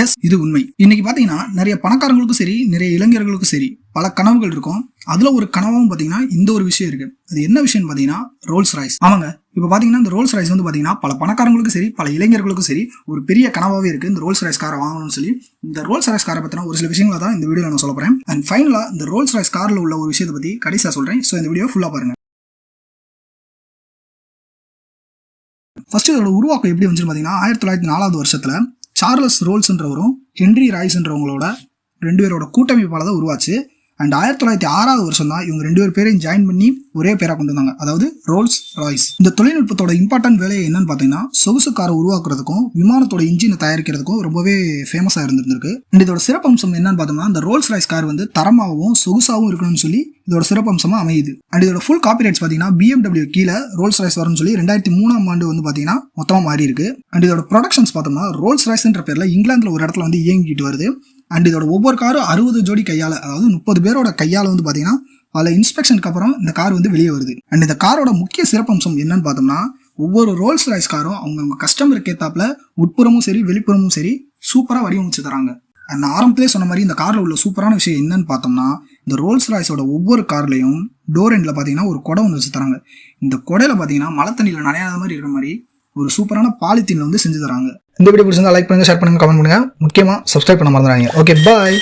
S, இது உண்மை. இன்னைக்கு பாத்தீங்கன்னா நிறைய பணக்காரங்களுக்கும் சரி, நிறைய இளைஞர்களுக்கும் சரி பல கனவுகள் இருக்கும். அதுல ஒரு கனவும் பாத்தீங்கன்னா இந்த ஒரு விஷயம் இருக்கு. அது என்ன விஷயம் பாத்தீங்கன்னா ரோல்ஸ் ராய்ஸ். ஆமாங்க, இப்ப பாத்தீங்கன்னா இந்த ரோல்ஸ் ராய்ஸ் வந்து பாத்தீங்கன்னா பல பணக்காரங்களுக்கும் சரி, பல இளைஞர்களுக்கும் சரி ஒரு பெரிய கனவாவே இருக்கு. இந்த ரோல்ஸ் ராய்ஸ் காரை வாங்கணும்னு சொல்லி இந்த ரோல்ஸ் ராய்ஸ் காரை பத்தின ஒரு சில விஷயங்களை தான் இந்த வீடியோல நான் சொல்ல போறேன். அண்ட் ஃபைனலா இந்த ரோல்ஸ் ராய்ஸ் கார்ல உள்ள ஒரு விஷயத்தை பத்தி கடைசியா சொல்றேன். சோ இந்த வீடியோ ஃபுல்லா பாருங்க. ஃபர்ஸ்ட் இதோட உருவாக்கம் எப்படி வந்து பாத்தீங்கன்னா 1904 வருஷத்துல சார்லஸ் ரோல்ஸ்ன்றவரும் ஹென்ரி ராய்ஸ்ன்றவங்களோட 2 பேரோட கூட்டமைப்பால தான் உருவாச்சு. அண்ட் 1906 வருஷம் தான் இவங்க 2 பேரையும் ஜாயின் பண்ணி ஒரே பேரா கொண்டு வந்தாங்க, அதாவது ரோல்ஸ் ராய்ஸ். இந்த தொழில்நுட்பத்தோட இம்பார்ட்டன்ட் வேலையை என்னன்னு பாத்தீங்கன்னா சொகுசு காரை உருவாக்குறதுக்கும் விமானத்தோட இன்ஜினை தயாரிக்கிறதுக்கும் ரொம்பவே ஃபேமஸா இருந்திருக்கு. அண்ட் இதோட சிறப்பம்சம் என்னன்னு பார்த்தோம்னா இந்த ரோல்ஸ் ராய்ஸ் கார் வந்து தரமாகவும் சொகுசாகவும் இருக்கணும்னு சொல்லி இதோட சிறப்பம்சமா அமையுது. அண்ட் இதோட ஃபுல் காப்பிரைட்ஸ் பாத்தீங்கன்னா BMW கீழே ரோல்ஸ் ராய்ஸ் வரும்னு சொல்லி 2003ஆம் ஆண்டு வந்து பாத்தீங்கன்னா மொத்தமா மாறி இருக்கு. அண்ட் இதோட ப்ரொடக்ஷன்ஸ் பார்த்தோம்னா ரோல்ஸ் ராய்ஸ்ன்ற பேர்ல இங்கிலாந்துல ஒரு இடத்துல வந்து இயங்கிட்டு வருது. அண்ட் இதோட ஒவ்வொரு காரும் 60 ஜோடி கையால, அதாவது 30 பேரோட கையால வந்து பாத்தீங்கன்னா பல இன்ஸ்பெக்ஷனுக்கு அப்புறம் இந்த கார் வந்து வெளியே வருது. அண்ட் இந்த காரோட முக்கிய சிறப்பம்சம் என்னன்னு பார்த்தோம்னா ஒவ்வொரு ரோல்ஸ் ராய்ஸ் காரும் அவங்க கஸ்டமருக்கு ஏத்தாப்புல உட்புறமும் சரி வெளிப்புறமும் சரி சூப்பரா வடிவமைச்சு தராங்க. அண்ட் ஆரம்பத்திலே சொன்ன மாதிரி இந்த கார்ல உள்ள சூப்பரான விஷயம் என்னன்னு பார்த்தோம்னா இந்த ரோல்ஸ் ராய்ஸோட ஒவ்வொரு கார்லயும் டோர் எண்ட்ல பாத்தீங்கன்னா ஒரு குடை ஒன்று வச்சு தராங்க. இந்த குடையில பாத்தீங்கன்னா மழை தண்ணியில நனையாத மாதிரி இருக்கிற மாதிரி ஒரு சூப்பரான பாலித்தீன்ல வந்து செஞ்சு தராங்க. இந்த வீடியோ பிடிச்சிருந்தா லைக் பண்ணுங்க, ஷேர் பண்ணுங்க, கமெண்ட் பண்ணுங்க. முக்கியமா சப்ஸ்கிரைப் பண்ண மறந்துடாதீங்க. ஓகே, பாய்.